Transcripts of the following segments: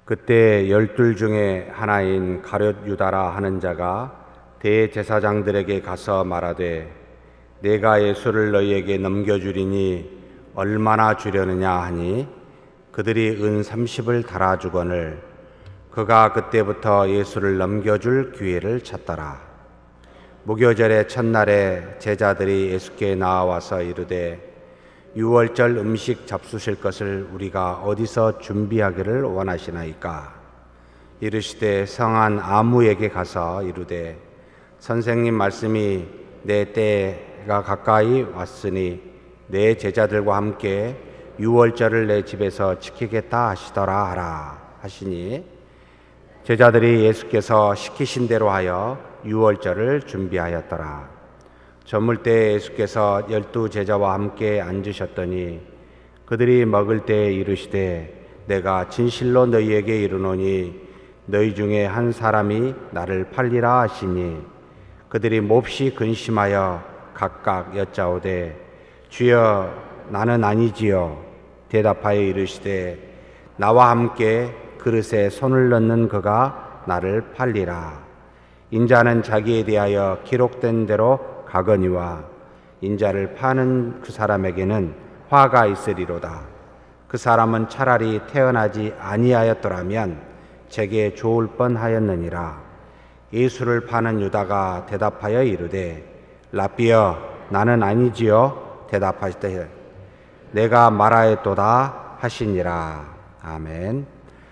그때 12 중에 하나인 가룟 유다라 하는 자가 대제사장들에게 가서 말하되 내가 예수를 너희에게 넘겨주리니 얼마나 주려느냐 하니 그들이 은 30을 달아주거늘 그가 그때부터 예수를 넘겨줄 기회를 찾더라. 무교절의 첫날에 제자들이 예수께 나와서 이르되 유월절 음식 잡수실 것을 우리가 어디서 준비하기를 원하시나이까? 이르시되 성한 아무에게 가서 이르되 선생님 말씀이 내 때가 가까이 왔으니 내 제자들과 함께 유월절을 내 집에서 지키겠다 하시더라 하라 하시니 제자들이 예수께서 시키신 대로 하여 유월절을 준비하였더라. 저물 때 예수께서 12 제자와 함께 앉으셨더니 그들이 먹을 때 이르시되 내가 진실로 너희에게 이르노니 너희 중에 한 사람이 나를 팔리라 하시니 그들이 몹시 근심하여 각각 여짜오되 주여 나는 아니지요. 대답하여 이르시되 나와 함께 그릇에 손을 넣는 그가 나를 팔리라. 인자는 자기에 대하여 기록된 대로 가거니와 인자를 파는 그 사람에게는 화가 있으리로다. 그 사람은 차라리 태어나지 아니하였더라면 제게 좋을 뻔하였느니라. 예수를 파는 유다가 대답하여 이르되 라삐여 나는 아니지요. 대답하시되 내가 말하였도다 하시니라. 아멘.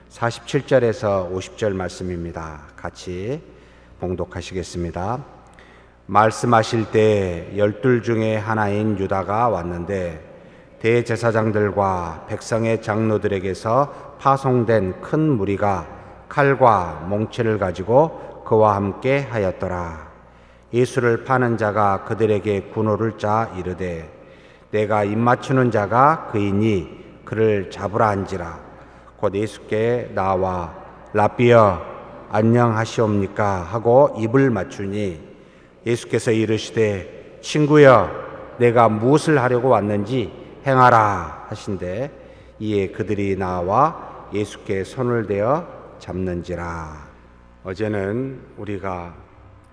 47절에서 50절 말씀입니다. 같이 봉독하시겠습니다. 말씀하실 때 12 중에 하나인 유다가 왔는데 대제사장들과 백성의 장로들에게서 파송된 큰 무리가 칼과 몽치를 가지고 그와 함께 하였더라. 예수를 파는 자가 그들에게 군호를 짜 이르되 내가 입맞추는 자가 그이니 그를 잡으라 한지라. 곧 예수께 나와 라삐여 안녕하시옵니까 하고 입을 맞추니 예수께서 이르시되 친구여 내가 무엇을 하려고 왔는지 행하라 하신대 이에 그들이 나와 예수께 손을 대어 잡는지라. 어제는 우리가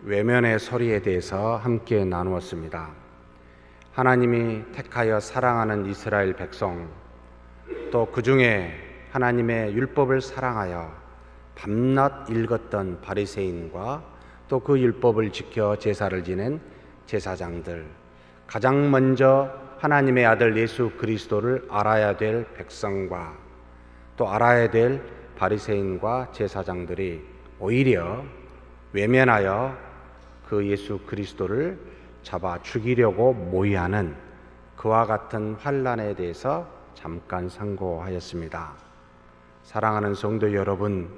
외면의 소리에 대해서 함께 나누었습니다. 하나님이 택하여 사랑하는 이스라엘 백성, 또 그 중에 하나님의 율법을 사랑하여 밤낮 읽었던 바리새인과 또 그 율법을 지켜 제사를 지낸 제사장들, 가장 먼저 하나님의 아들 예수 그리스도를 알아야 될 백성과 또 알아야 될 바리새인과 제사장들이 오히려 외면하여 그 예수 그리스도를 잡아 죽이려고 모의하는 그와 같은 환난에 대해서 잠깐 상고하였습니다. 사랑하는 성도 여러분,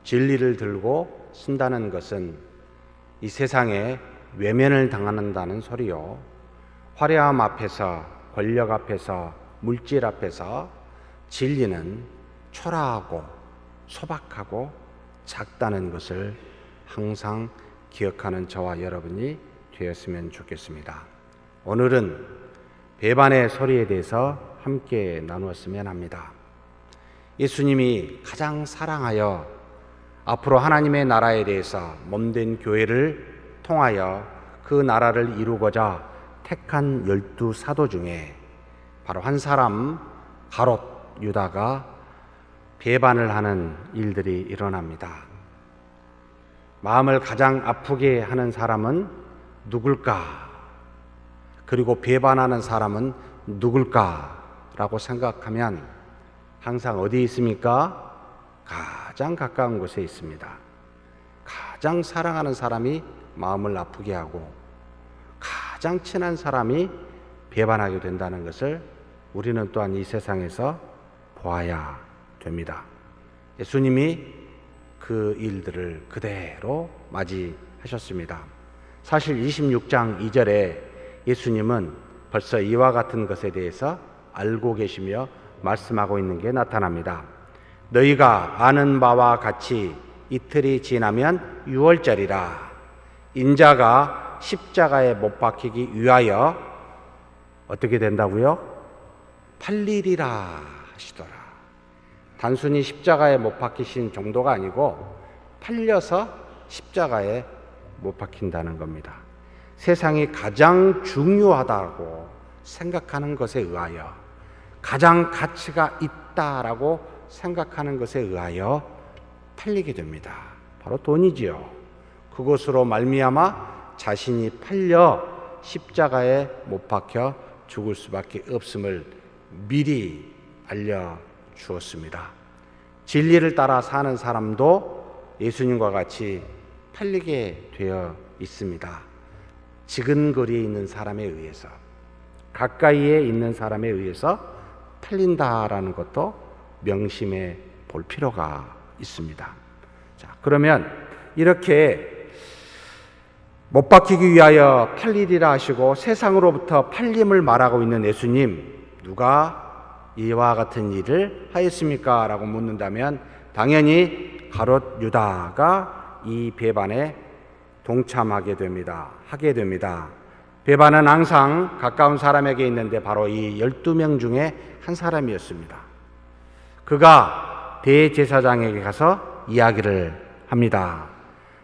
진리를 들고 쓴다는 것은 이 세상에 외면을 당한다는 소리요, 화려함 앞에서, 권력 앞에서, 물질 앞에서 진리는 초라하고 소박하고 작다는 것을 항상 기억하는 저와 여러분이 되었으면 좋겠습니다. 오늘은 배반의 소리에 대해서 함께 나누었으면 합니다. 예수님이 가장 사랑하여 앞으로 하나님의 나라에 대해서 몸된 교회를 통하여 그 나라를 이루고자 택한 12 사도 중에 바로 한 사람 가롯 유다가 배반을 하는 일들이 일어납니다. 마음을 가장 아프게 하는 사람은 누굴까? 그리고 배반하는 사람은 누굴까라고 생각하면 항상 어디 있습니까? 가장 가까운 곳에 있습니다. 가장 사랑하는 사람이 마음을 아프게 하고 가장 친한 사람이 배반하게 된다는 것을 우리는 또한 이 세상에서 보아야 됩니다. 예수님이 그 일들을 그대로 맞이하셨습니다. 사실 26장 2절에 예수님은 벌써 이와 같은 것에 대해서 알고 계시며 말씀하고 있는 게 나타납니다. 너희가 아는 바와 같이 이틀이 지나면 유월절이라. 인자가 십자가에 못 박히기 위하여 어떻게 된다고요? 팔리리라 하시더라. 단순히 십자가에 못 박히신 정도가 아니고 팔려서 십자가에 못 박힌다는 겁니다. 세상이 가장 중요하다고 생각하는 것에 의하여, 가장 가치가 있다라고 생각하는 것에 의하여 팔리게 됩니다. 바로 돈이지요. 그것으로 말미암아 자신이 팔려 십자가에 못 박혀 죽을 수밖에 없음을 미리 알려주었습니다. 진리를 따라 사는 사람도 예수님과 같이 팔리게 되어 있습니다. 지근거리에 있는 사람에 의해서, 가까이에 있는 사람에 의해서 팔린다라는 것도 명심해 볼 필요가 있습니다. 자, 그러면 이렇게 못 박히기 위하여 팔리리라 하시고 세상으로부터 팔림을 말하고 있는 예수님, 누가 이와 같은 일을 하였습니까? 라고 묻는다면 당연히 가롯 유다가 이 배반에 동참하게 됩니다. 하게 됩니다. 배반은 항상 가까운 사람에게 있는데 바로 이 12명 중에 한 사람이었습니다. 그가 대제사장에게 가서 이야기를 합니다.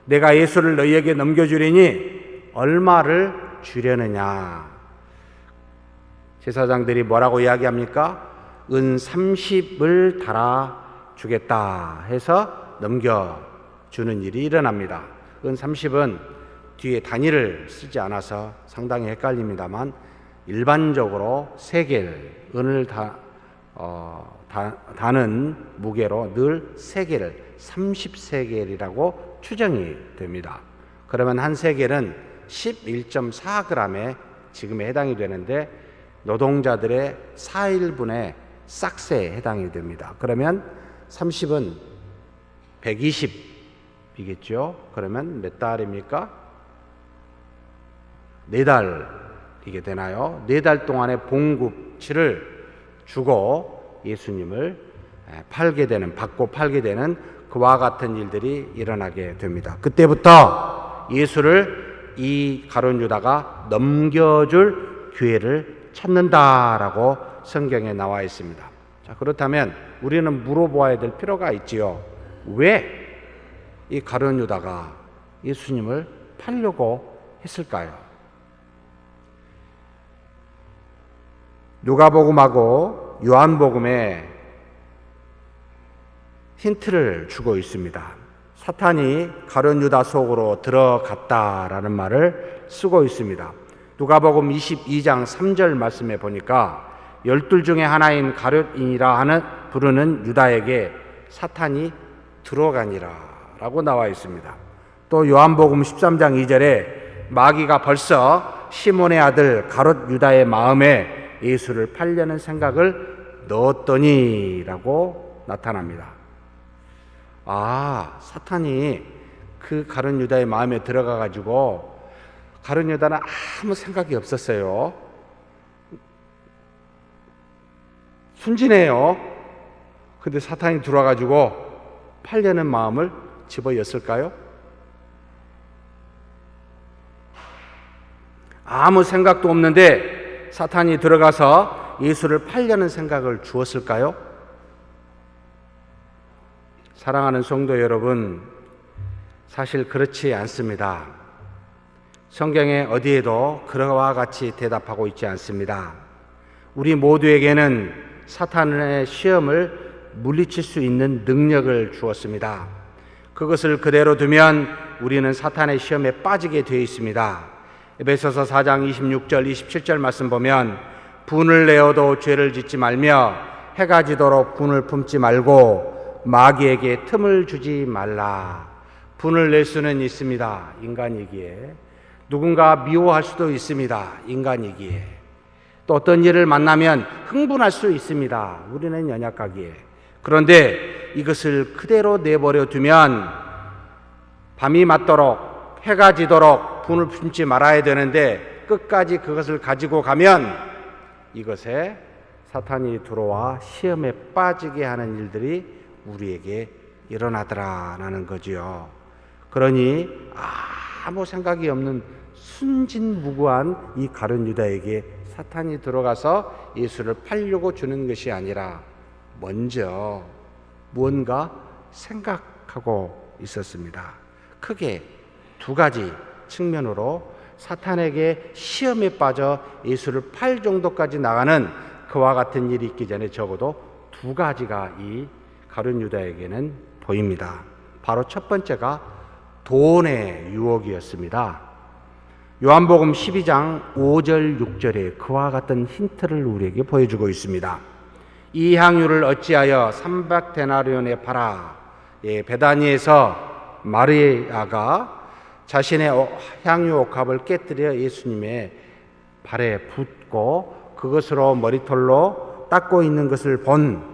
내가 예수를 너희에게 넘겨주리니 얼마를 주려느냐? 제사장들이 뭐라고 이야기합니까? 은 30을 달아 주겠다 해서 넘겨주는 일이 일어납니다. 은 30은 뒤에 단위를 쓰지 않아서 상당히 헷갈립니다만 일반적으로 세겔, 은을 다는 무게로 늘 세겔, 30세겔이라고 추정이 됩니다. 그러면 한 세겔은 11.4g에 지금에 해당이 되는데 노동자들의 4일분의 싹스에 해당이 됩니다. 그러면 30은 120이겠죠. 그러면 몇 달입니까? 4달이게 되나요? 4달 동안의 봉급치를 주고 예수님을 팔게 되는, 받고 팔게 되는 그와 같은 일들이 일어나게 됩니다. 그때부터 예수를 이 가룟 유다가 넘겨줄 기회를 찾는다라고 성경에 나와 있습니다. 자, 그렇다면 우리는 물어보아야 될 필요가 있지요. 왜 이 가룟 유다가 예수님을 팔려고 했을까요? 누가복음하고 요한복음에 힌트를 주고 있습니다. 사탄이 가룟 유다 속으로 들어갔다라는 말을 쓰고 있습니다. 누가복음 22장 3절 말씀에 보니까 12 중에 하나인 가룟이라 하는 부르는 유다에게 사탄이 들어가니라 라고 나와 있습니다. 또 요한복음 13장 2절에 마귀가 벌써 시몬의 아들 가룟 유다의 마음에 예수를 팔려는 생각을 넣었더니 라고 나타납니다. 아, 사탄이 그 가룟 유다의 마음에 들어가 가지고 가룟 유다는 아무 생각이 없었어요. 순진해요. 근데 사탄이 들어와 가지고 팔려는 마음을 집어였을까요? 아무 생각도 없는데 사탄이 들어가서 예수를 팔려는 생각을 주었을까요? 사랑하는 성도 여러분, 사실 그렇지 않습니다. 성경에 어디에도 그와 같이 대답하고 있지 않습니다. 우리 모두에게는 사탄의 시험을 물리칠 수 있는 능력을 주었습니다. 그것을 그대로 두면 우리는 사탄의 시험에 빠지게 되어 있습니다. 에베소서 4장 26절 27절 말씀 보면 분을 내어도 죄를 짓지 말며 해가 지도록 분을 품지 말고 마귀에게 틈을 주지 말라. 분을 낼 수는 있습니다. 인간이기에. 누군가 미워할 수도 있습니다. 인간이기에. 또 어떤 일을 만나면 흥분할 수 있습니다. 우리는 연약하기에. 그런데 이것을 그대로 내버려 두면 밤이 맞도록 해가 지도록 분을 품지 말아야 되는데 끝까지 그것을 가지고 가면 이것에 사탄이 들어와 시험에 빠지게 하는 일들이 우리에게 일어나더라라는 거지요. 그러니 아무 생각이 없는 순진무구한 이 가룟 유다에게 사탄이 들어가서 예수를 팔려고 주는 것이 아니라 먼저 무언가 생각하고 있었습니다. 크게 두 가지 측면으로 사탄에게 시험에 빠져 예수를 팔 정도까지 나가는 그와 같은 일이 있기 전에 적어도 두 가지가 이 가룟 유다에게는 보입니다. 바로 첫 번째가 돈의 유혹이었습니다. 요한복음 12장 5절 6절에 그와 같은 힌트를 우리에게 보여주고 있습니다. 이 향유를 어찌하여 300데나리온에 팔아? 베다니에서 마리아가 자신의 향유 옥합을 깨뜨려 예수님의 발에 붓고 그것으로 머리털로 닦고 있는 것을 본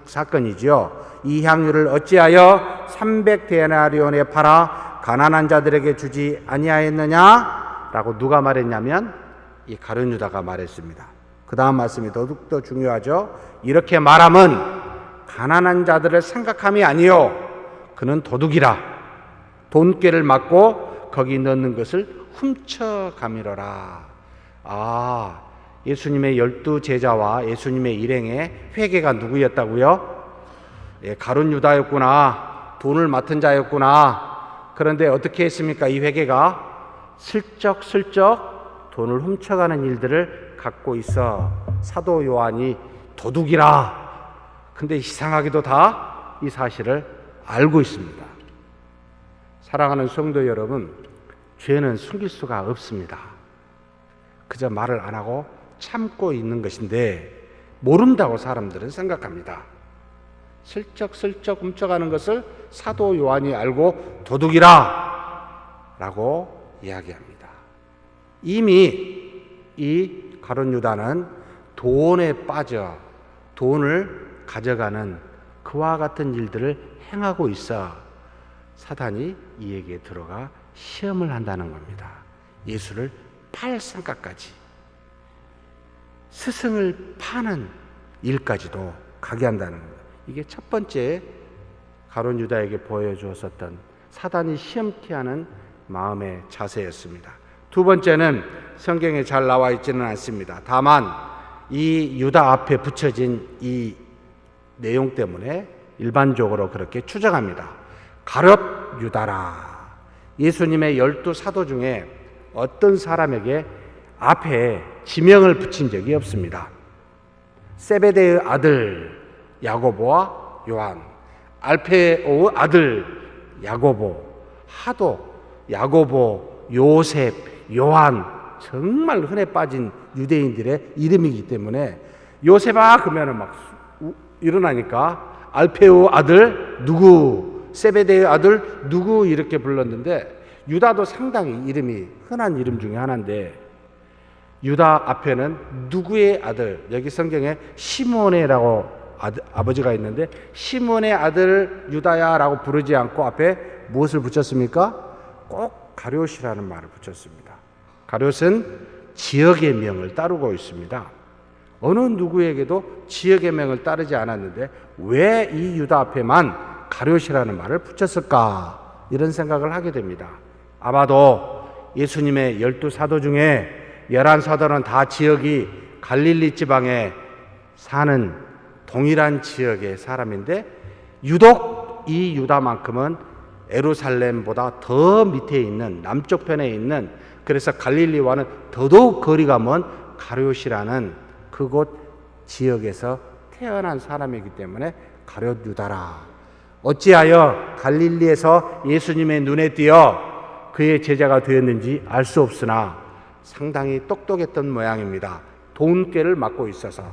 사건이지요. 이 향유를 어찌하여 300데나리온에 팔아 가난한 자들에게 주지 아니하였느냐? 라고 누가 말했냐면 이 가룟 유다가 말했습니다. 그 다음 말씀이 더욱더 중요하죠. 이렇게 말함은 가난한 자들을 생각함이 아니요 그는 도둑이라 돈꾀를 맞고 거기 넣는 것을 훔쳐가미러라. 예수님의 12 제자와 예수님의 일행의 회개가 누구였다고요? 가룟 유다였구나. 돈을 맡은 자였구나. 그런데 어떻게 했습니까? 이 회개가 슬쩍슬쩍 돈을 훔쳐가는 일들을 갖고 있어 사도 요한이 도둑이라. 근데 이상하게도 다 이 사실을 알고 있습니다. 사랑하는 성도 여러분, 죄는 숨길 수가 없습니다. 그저 말을 안 하고 참고 있는 것인데 모른다고 사람들은 생각합니다. 슬쩍슬쩍 훔쳐가는 것을 사도 요한이 알고 도둑이라 라고 이야기합니다. 이미 이 가룟 유다는 돈에 빠져 돈을 가져가는 그와 같은 일들을 행하고 있어 사단이 이에게 들어가 시험을 한다는 겁니다. 예수를 팔 생각까지, 스승을 파는 일까지도 가게 한다는 겁니다. 이게 첫 번째 가룟 유다에게 보여주었었던 사단이 시험케하는 마음의 자세였습니다. 두 번째는 성경에 잘 나와 있지는 않습니다. 다만 이 유다 앞에 붙여진 이 내용 때문에 일반적으로 그렇게 추정합니다. 가룟 유다라. 예수님의 12 사도 중에 어떤 사람에게 앞에 지명을 붙인 적이 없습니다. 세베대의 아들 야고보와 요한, 알페오의 아들 야고보, 하도 야고보, 요셉, 요한 정말 흔해 빠진 유대인들의 이름이기 때문에 요셉아 그러면은 막 일어나니까 알페오 아들 누구, 세베대의 아들 누구 이렇게 불렀는데 유다도 상당히 이름이 흔한 이름 중에 하나인데 유다 앞에는 누구의 아들, 여기 성경에 시몬이라고 아버지가 있는데 시몬의 아들 유다야라고 부르지 않고 앞에 무엇을 붙였습니까? 꼭 가룟이라는 말을 붙였습니다. 가룟은 지역의 명을 따르고 있습니다. 어느 누구에게도 지역의 명을 따르지 않았는데 왜 이 유다 앞에만 가룟이라는 말을 붙였을까? 이런 생각을 하게 됩니다. 아마도 예수님의 12 사도 중에 11사도는 다 지역이 갈릴리 지방에 사는 동일한 지역의 사람인데 유독 이 유다만큼은 예루살렘보다 더 밑에 있는 남쪽 편에 있는, 그래서 갈릴리와는 더더욱 거리가 먼 가룟이라는 그곳 지역에서 태어난 사람이기 때문에 가룟 유다라. 어찌하여 갈릴리에서 예수님의 눈에 띄어 그의 제자가 되었는지 알 수 없으나 상당히 똑똑했던 모양입니다. 돈꾀를 맡고 있어서.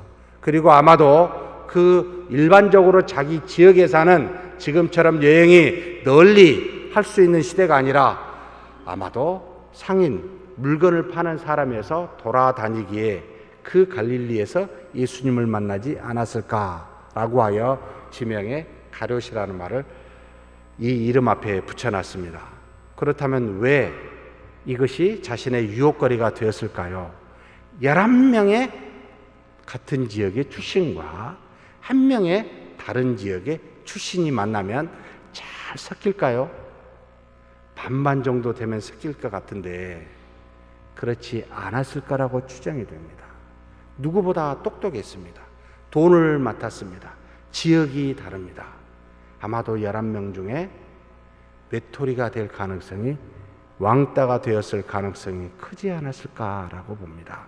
그리고 아마도 그 일반적으로 자기 지역에 사는 지금처럼 여행이 널리 할 수 있는 시대가 아니라 아마도 상인, 물건을 파는 사람에서 돌아다니기에 그 갈릴리에서 예수님을 만나지 않았을까라고 하여 지명에 가룟이라는 말을 이 이름 앞에 붙여놨습니다. 그렇다면 왜 이것이 자신의 유혹거리가 되었을까요? 11명의 같은 지역의 출신과 한 명의 다른 지역의 출신이 만나면 잘 섞일까요? 반반 정도 되면 섞일 것 같은데 그렇지 않았을 거라고 추정이 됩니다. 누구보다 똑똑했습니다. 돈을 맡았습니다. 지역이 다릅니다. 아마도 11명 중에 외톨이가 될 가능성이, 왕따가 되었을 가능성이 크지 않았을까라고 봅니다.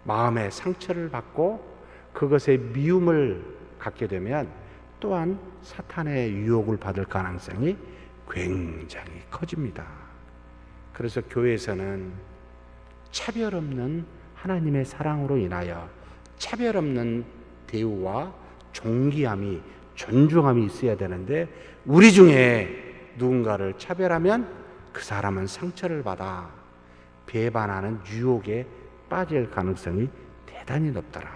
마음에 상처를 받고 그것에 미움을 갖게 되면 또한 사탄의 유혹을 받을 가능성이 굉장히 커집니다. 그래서 교회에서는 차별 없는 하나님의 사랑으로 인하여 차별 없는 대우와 존귀함이, 존중함이 있어야 되는데, 우리 중에 누군가를 차별하면 그 사람은 상처를 받아 배반하는 유혹에 빠질 가능성이 대단히 높더라.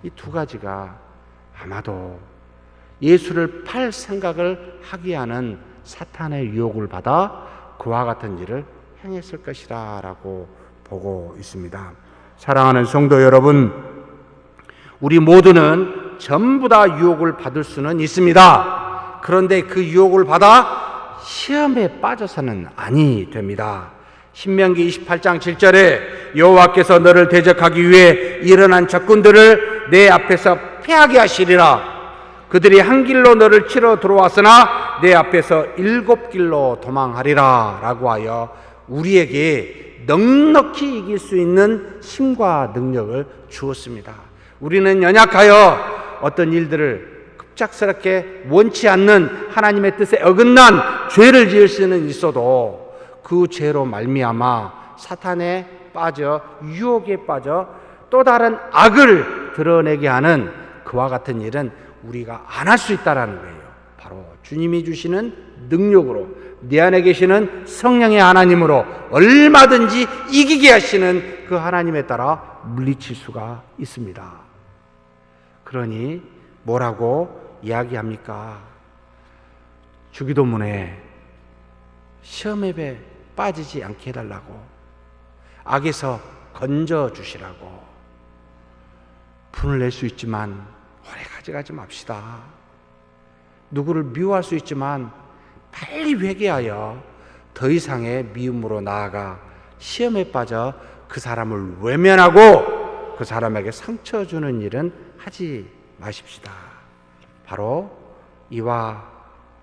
이 두 가지가 아마도 예수를 팔 생각을 하게 하는 사탄의 유혹을 받아 그와 같은 일을 행했을 것이라 라고 보고 있습니다. 사랑하는 성도 여러분, 우리 모두는 전부 다 유혹을 받을 수는 있습니다. 그런데 그 유혹을 받아 시험에 빠져서는 아니 됩니다. 신명기 28장 7절에 여호와께서 너를 대적하기 위해 일어난 적군들을 내 앞에서 패하게 하시리라. 그들이 한 길로 너를 치러 들어왔으나 내 앞에서 7길로 도망하리라 라고 하여 우리에게 넉넉히 이길 수 있는 힘과 능력을 주었습니다. 우리는 연약하여 어떤 일들을 급작스럽게 원치 않는 하나님의 뜻에 어긋난 죄를 지을 수는 있어도 그 죄로 말미암아 사탄에 빠져, 유혹에 빠져 또 다른 악을 드러내게 하는 그와 같은 일은 우리가 안 할 수 있다라는 거예요. 바로 주님이 주시는 능력으로, 내 안에 계시는 성령의 하나님으로 얼마든지 이기게 하시는 그 하나님에 따라 물리칠 수가 있습니다. 그러니 뭐라고 이야기합니까? 주기도문에 시험에 빠지지 않게 해달라고, 악에서 건져주시라고. 분을 낼 수 있지만 오래 가져가지 맙시다. 누구를 미워할 수 있지만 빨리 회개하여 더 이상의 미움으로 나아가 시험에 빠져 그 사람을 외면하고 그 사람에게 상처 주는 일은 하지 마십시다. 바로 이와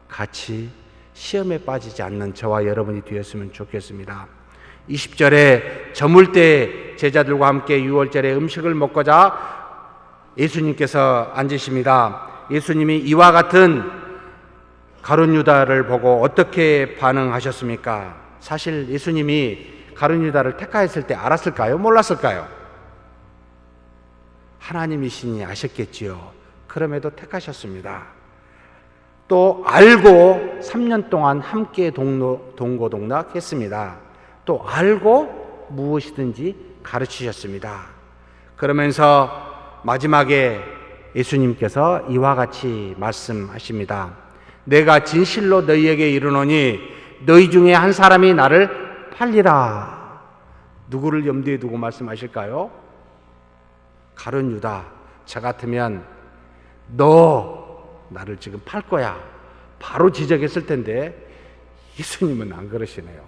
같이 시험에 빠지지 않는 저와 여러분이 되었으면 좋겠습니다. 20절에 저물 때 제자들과 함께 유월절에 음식을 먹고자 예수님께서 앉으십니다. 예수님이 이와 같은 가룟 유다를 보고 어떻게 반응하셨습니까? 사실 예수님이 가룟 유다를 택하였을 때 알았을까요? 몰랐을까요? 하나님이시니 아셨겠지요. 그럼에도 택하셨습니다. 또 알고 3년 동안 함께 동고동락했습니다. 또 알고 무엇이든지 가르치셨습니다. 그러면서 마지막에 예수님께서 이와 같이 말씀하십니다. 내가 진실로 너희에게 이르노니 너희 중에 한 사람이 나를 팔리라. 누구를 염두에 두고 말씀하실까요? 가룟 유다. 저 같으면 너 나를 지금 팔 거야, 바로 지적했을 텐데 예수님은 안 그러시네요.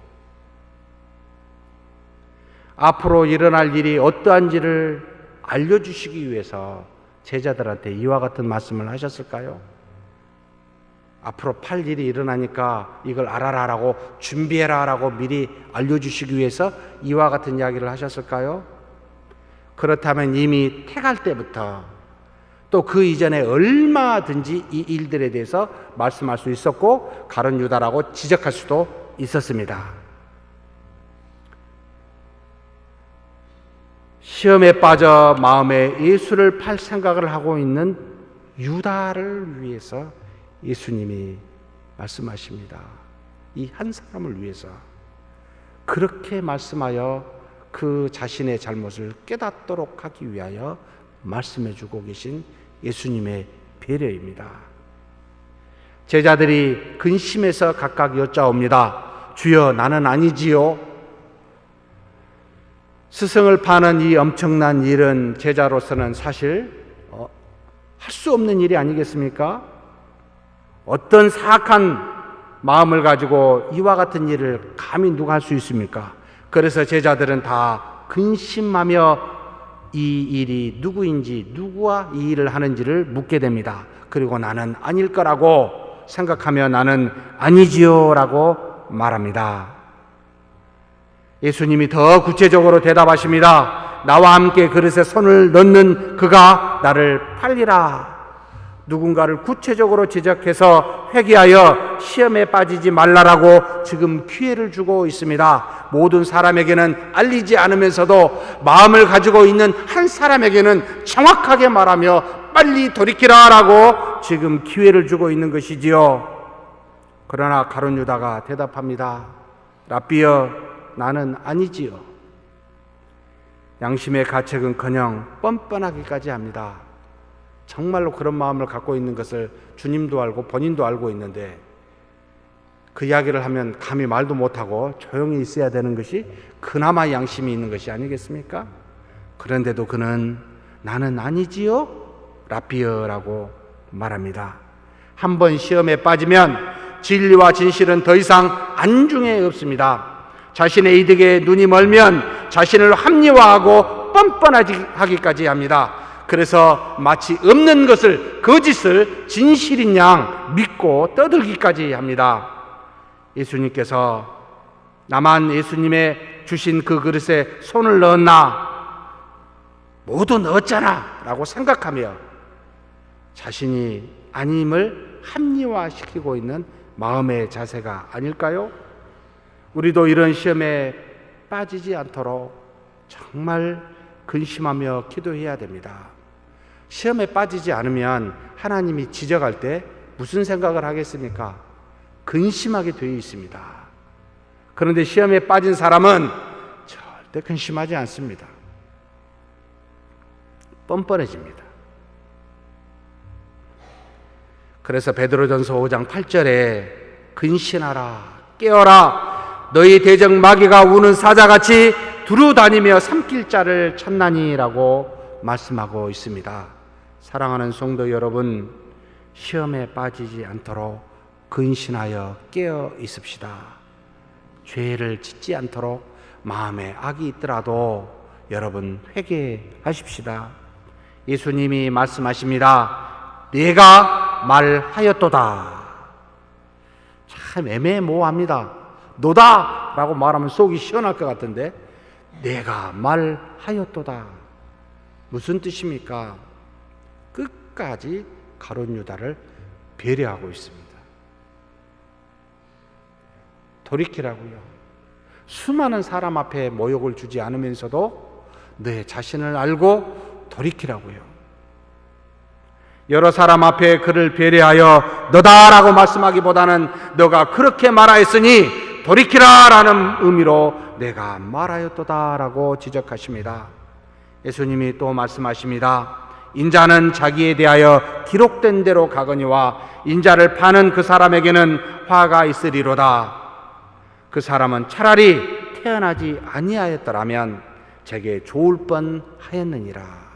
앞으로 일어날 일이 어떠한지를 알려주시기 위해서 제자들한테 이와 같은 말씀을 하셨을까요? 앞으로 팔 일이 일어나니까 이걸 알아라라고, 준비해라라고 미리 알려주시기 위해서 이와 같은 이야기를 하셨을까요? 그렇다면 이미 택할 때부터 또 그 이전에 얼마든지 이 일들에 대해서 말씀할 수 있었고 가룟 유다라고 지적할 수도 있었습니다. 시험에 빠져 마음에 예수를 팔 생각을 하고 있는 유다를 위해서 예수님이 말씀하십니다. 이 한 사람을 위해서 그렇게 말씀하여 그 자신의 잘못을 깨닫도록 하기 위하여 말씀해 주고 계신 예수님의 배려입니다. 제자들이 근심해서 각각 여짜옵니다. 주여, 나는 아니지요. 스승을 파는 이 엄청난 일은 제자로서는 사실 할 수 없는 일이 아니겠습니까? 어떤 사악한 마음을 가지고 이와 같은 일을 감히 누가 할 수 있습니까? 그래서 제자들은 다 근심하며 이 일이 누구인지, 누구와 이 일을 하는지를 묻게 됩니다. 그리고 나는 아닐 거라고 생각하며 나는 아니지요 라고 말합니다. 예수님이 더 구체적으로 대답하십니다. 나와 함께 그릇에 손을 넣는 그가 나를 팔리라. 누군가를 구체적으로 지적해서 회개하여 시험에 빠지지 말라라고 지금 기회를 주고 있습니다. 모든 사람에게는 알리지 않으면서도 마음을 가지고 있는 한 사람에게는 정확하게 말하며 빨리 돌이키라라고 지금 기회를 주고 있는 것이지요. 그러나 가룟 유다가 대답합니다. 랍비여, 나는 아니지요. 양심의 가책은커녕 뻔뻔하기까지 합니다. 정말로 그런 마음을 갖고 있는 것을 주님도 알고 본인도 알고 있는데 그 이야기를 하면 감히 말도 못하고 조용히 있어야 되는 것이 그나마 양심이 있는 것이 아니겠습니까? 그런데도 그는 나는 아니지요 랍비여라고 말합니다. 한번 시험에 빠지면 진리와 진실은 더 이상 안중에 없습니다. 자신의 이득에 눈이 멀면 자신을 합리화하고 뻔뻔하기까지 합니다. 그래서 마치 없는 것을, 거짓을 진실인 양 믿고 떠들기까지 합니다. 예수님께서 나만 예수님의 주신 그 그릇에 손을 넣었나? 모두 넣었잖아 라고 생각하며 자신이 아님을 합리화시키고 있는 마음의 자세가 아닐까요? 우리도 이런 시험에 빠지지 않도록 정말 근심하며 기도해야 됩니다. 시험에 빠지지 않으면 하나님이 지적할 때 무슨 생각을 하겠습니까? 근심하게 되어 있습니다. 그런데 시험에 빠진 사람은 절대 근심하지 않습니다. 뻔뻔해집니다. 그래서 베드로전서 5장 8절에 근신하라, 깨어라, 너희 대적 마귀가 우는 사자같이 두루다니며 삼킬 자를 찾나니라고 말씀하고 있습니다. 사랑하는 성도 여러분, 시험에 빠지지 않도록 근신하여 깨어 있읍시다. 죄를 짓지 않도록 마음에 악이 있더라도 여러분 회개하십시다. 예수님이 말씀하십니다. 내가 말하였도다. 참 애매모호합니다. 너다 라고 말하면 속이 시원할 것 같은데 내가 말하였도다. 무슨 뜻입니까? 끝까지 가룟 유다를 배려하고 있습니다. 돌이키라고요. 수많은 사람 앞에 모욕을 주지 않으면서도 내 자신을 알고 돌이키라고요. 여러 사람 앞에 그를 배려하여 너다라고 말씀하기보다는 너가 그렇게 말하였으니 돌이키라라는 의미로 내가 말하였도다라고 지적하십니다. 예수님이 또 말씀하십니다. 인자는 자기에 대하여 기록된 대로 가거니와 인자를 파는 그 사람에게는 화가 있으리로다. 그 사람은 차라리 태어나지 아니하였더라면 제게 좋을 뻔하였느니라.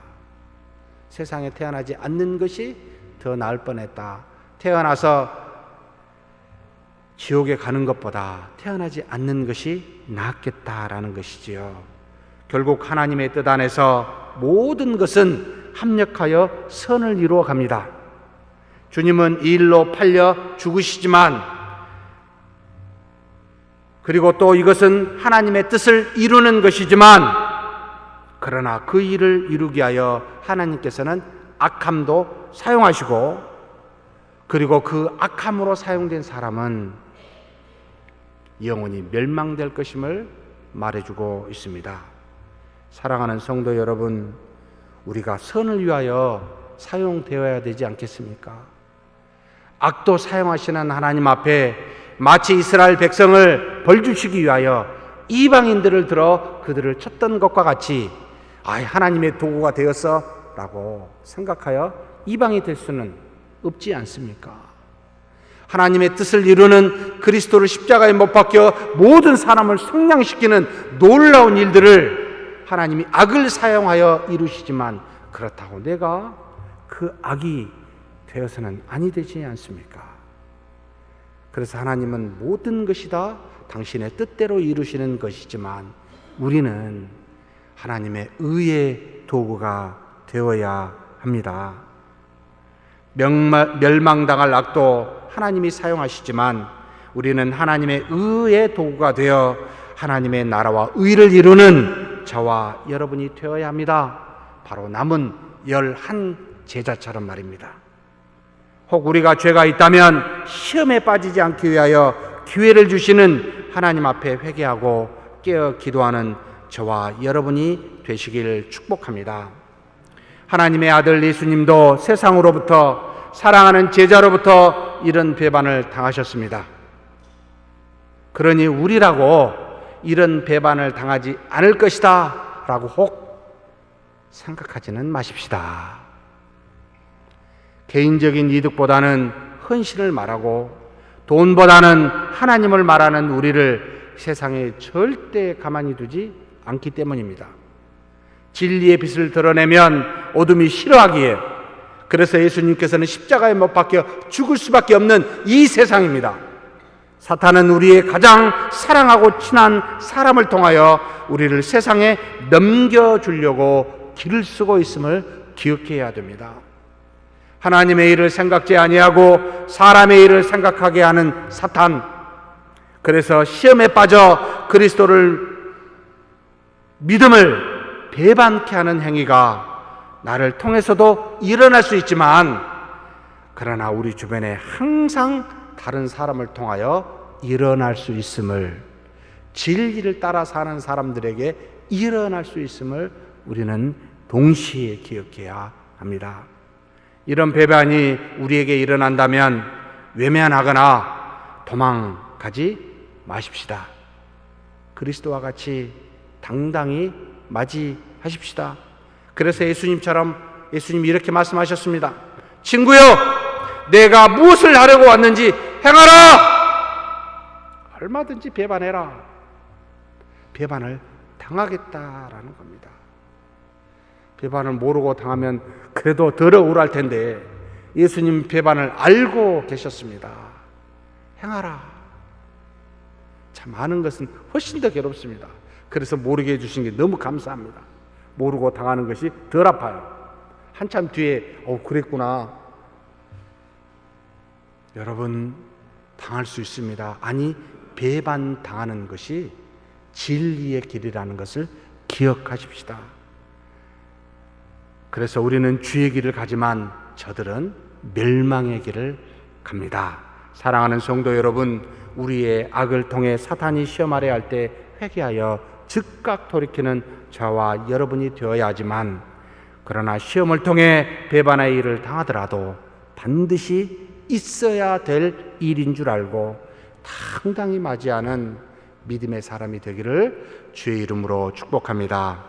세상에 태어나지 않는 것이 더 나을 뻔했다. 태어나서 지옥에 가는 것보다 태어나지 않는 것이 낫겠다라는 것이지요. 결국 하나님의 뜻 안에서 모든 것은 합력하여 선을 이루어 갑니다. 주님은 이 일로 팔려 죽으시지만, 그리고 또 이것은 하나님의 뜻을 이루는 것이지만, 그러나 그 일을 이루기 위하여 하나님께서는 악함도 사용하시고, 그리고 그 악함으로 사용된 사람은 영원히 멸망될 것임을 말해주고 있습니다. 사랑하는 성도 여러분, 우리가 선을 위하여 사용되어야 되지 않겠습니까? 악도 사용하시는 하나님 앞에 마치 이스라엘 백성을 벌주시기 위하여 이방인들을 들어 그들을 쳤던 것과 같이 하나님의 도구가 되었어 라고 생각하여 이방이 될 수는 없지 않습니까? 하나님의 뜻을 이루는 그리스도를 십자가에 못 박혀 모든 사람을 성량시키는 놀라운 일들을 하나님이 악을 사용하여 이루시지만, 그렇다고 내가 그 악이 되어서는 아니 되지 않습니까? 그래서 하나님은 모든 것이 다 당신의 뜻대로 이루시는 것이지만 우리는 하나님의 의의 도구가 되어야 합니다. 멸망당할 악도 하나님이 사용하시지만 우리는 하나님의 의의 도구가 되어 하나님의 나라와 의를 이루는 저와 여러분이 되어야 합니다. 바로 남은 11 제자처럼 말입니다. 혹 우리가 죄가 있다면 시험에 빠지지 않기 위하여 기회를 주시는 하나님 앞에 회개하고 깨어 기도하는 저와 여러분이 되시길 축복합니다. 하나님의 아들 예수님도 세상으로부터, 사랑하는 제자로부터 이런 배반을 당하셨습니다. 그러니 우리라고 이런 배반을 당하지 않을 것이다 라고 혹 생각하지는 마십시다. 개인적인 이득보다는 헌신을 말하고 돈보다는 하나님을 말하는 우리를 세상에 절대 가만히 두지 않기 때문입니다. 진리의 빛을 드러내면 어둠이 싫어하기에, 그래서 예수님께서는 십자가에 못 박혀 죽을 수밖에 없는 이 세상입니다. 사탄은 우리의 가장 사랑하고 친한 사람을 통하여 우리를 세상에 넘겨주려고 길을 쓰고 있음을 기억해야 됩니다. 하나님의 일을 생각지 아니하고 사람의 일을 생각하게 하는 사탄, 그래서 시험에 빠져 그리스도를 믿음을 배반케 하는 행위가 나를 통해서도 일어날 수 있지만, 그러나 우리 주변에 항상 다른 사람을 통하여 일어날 수 있음을, 진리를 따라 사는 사람들에게 일어날 수 있음을 우리는 동시에 기억해야 합니다. 이런 배반이 우리에게 일어난다면 외면하거나 도망가지 마십시다. 그리스도와 같이 당당히 맞이하십시다. 그래서 예수님이 이렇게 말씀하셨습니다. 친구여, 내가 무엇을 하려고 왔는지 행하라! 얼마든지 배반해라. 배반을 당하겠다라는 겁니다. 배반을 모르고 당하면 그래도 덜 억울할 텐데 예수님 배반을 알고 계셨습니다. 행하라. 참 아는 것은 훨씬 더 괴롭습니다. 그래서 모르게 해주신 게 너무 감사합니다. 모르고 당하는 것이 덜 아파요. 한참 뒤에 그랬구나. 여러분, 당할 수 있습니다. 아니, 배반 당하는 것이 진리의 길이라는 것을 기억하십시다. 그래서 우리는 주의 길을 가지만 저들은 멸망의 길을 갑니다. 사랑하는 성도 여러분, 우리의 악을 통해 사탄이 시험하려 할 때 회개하여 즉각 돌이키는 저와 여러분이 되어야 하지만, 그러나 시험을 통해 배반의 일을 당하더라도 반드시 있어야 될 일인 줄 알고 당당히 맞이하는 믿음의 사람이 되기를 주의 이름으로 축복합니다.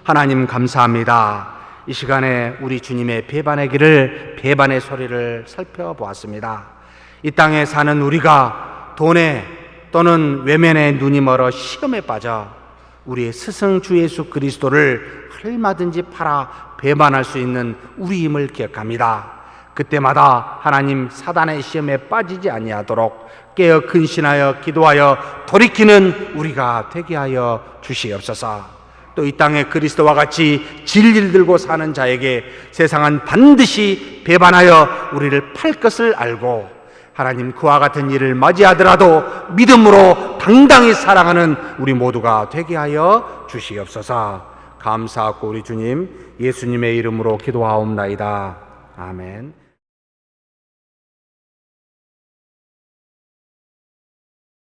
하나님 감사합니다. 이 시간에 우리 주님의 배반의 길을, 배반의 소리를 살펴보았습니다. 이 땅에 사는 우리가 돈에 또는 외면에 눈이 멀어 시험에 빠져 우리의 스승 주 예수 그리스도를 얼마든지 팔아 배반할 수 있는 우리임을 기억합니다. 그때마다 하나님 사단의 시험에 빠지지 아니하도록 깨어 근신하여 기도하여 돌이키는 우리가 되게 하여 주시옵소서. 또 이 땅에 그리스도와 같이 진리를 들고 사는 자에게 세상은 반드시 배반하여 우리를 팔 것을 알고 하나님 그와 같은 일을 맞이하더라도 믿음으로 당당히 사랑하는 우리 모두가 되게 하여 주시옵소서. 감사하고 우리 주님 예수님의 이름으로 기도하옵나이다. 아멘.